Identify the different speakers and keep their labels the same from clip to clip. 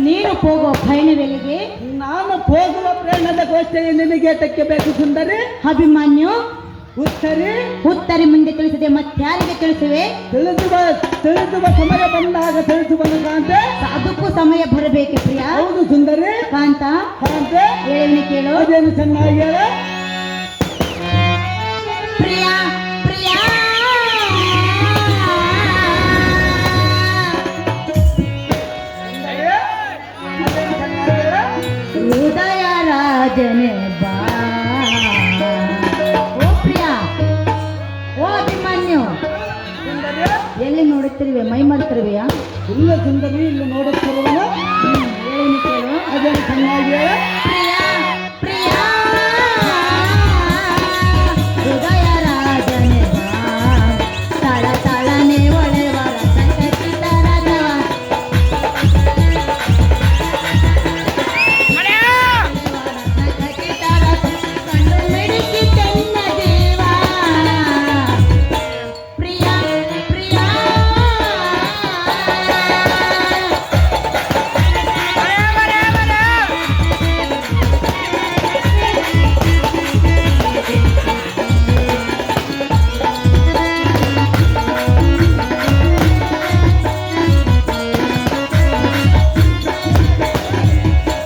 Speaker 1: ನೀನು ಹೋಗುವ ಪಯಣವೆಲ್ಲಿಗೆ?
Speaker 2: ನಾನು ಹೋಗುವ ಪ್ರಯಾಣದ ಗೋಷ್ಠಿಗೆ ನಿನಗೆ ಏತಕ್ಕೆ ಬೇಕು ಸುಂದರಿ?
Speaker 1: ಅಭಿಮನ್ಯು
Speaker 2: ಉತ್ತರಿ
Speaker 1: ಮುಂದೆ ತಿಳಿಸಿದೆ, ಮತ್ತಾರಿಗೆ ತಿಳಿಸುವೆ?
Speaker 2: ತಿಳಿಸುವ ಸಮಯ ಬಂದಾಗ ತಿಳಿಸುವನು ಕಾಂತೆ.
Speaker 1: ಅದಕ್ಕೂ ಸಮಯ ಬರಬೇಕೆ ಪ್ರಿಯ?
Speaker 2: ಹೌದು ಸುಂದರಿ.
Speaker 1: ಕಾಂತೆ ಹೇಳಿ ಕೇಳು.
Speaker 2: ಅದೇನು ಚೆನ್ನಾಗಿ ಹೇಳ.
Speaker 1: ಪ್ರಿಯ ಪ್ರಿಯ ಹೃದಯ ರಾಜನೇ ಬಾ. ಓ ಪ್ರಿಯ, ಓ ಅಭಿಮನ್ಯು, ಎಲ್ಲಿ ನೋಡುತ್ತಿರುವೆ? ಮೈ ಮಾಡ್ತಿರುವೆಯಾ?
Speaker 2: ಇಲ್ಲ ಸುಂದರಿ, ಇಲ್ಲಿ ನೋಡುತ್ತಿರುವನ.
Speaker 1: ಹೇಳಿ ಕೇಳು.
Speaker 2: ಅದೇನು ಚೆನ್ನಾಗಿ ಹೇಳ.
Speaker 1: ಪ್ರಿಯ ಪ್ರಿಯ ಹೃದಯ ರಾಜನೇ ಬಾ, ತಳ ತಳನೆ ಒಳೆವರ ಸಂಕಟಿತರದ ಕಂಡು ಮಿಡಿಸಿ ತೆನ್ನ ದೇವ. ಪ್ರಿಯ ಪ್ರಿಯ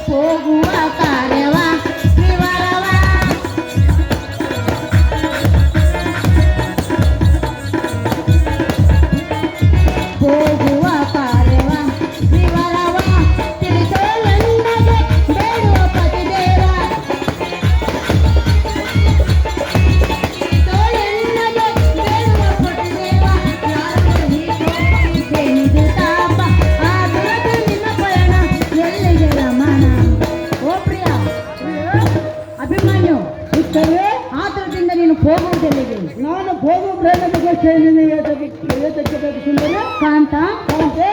Speaker 1: ಹೋಗುವ ಕಾರ್ಯವ ವಿವರವ ಹೋಗುವ ಕಾರ್ಯವ ವಿವರವ ತಿಳಿಸೋ ನನ್ನಗೆ ಬೇಡುವ ಪತಿದೇವ. ತಿಳಿಸೋ ನನ್ನಗೆ ಬೇಡುವ ಪತಿದೇವ. ಯಾರು ತಾಪ ಆಗುವುದು ನಿನ್ನ ಪಯಣ ಎಲ್ಲಿಗೆ ರಮಣ. ಓ ಪ್ರಿಯ ಅಭಿಮನ್ಯು, ಆತುರದಿಂದ ನೀನು ಹೋಗುವುದೆಲ್ಲಿಗೆ?
Speaker 2: ನಾನು ಹೋಗುವ ಪ್ರಯಾಣದ ಗೋಷ್ಠಿಗೆ ನಿನಗೆ ಏತಕ್ಕೆ ಬೇಕು ಸುಂದರಿ?
Speaker 1: ಕಾಂತ
Speaker 2: ಕಾಂತೆ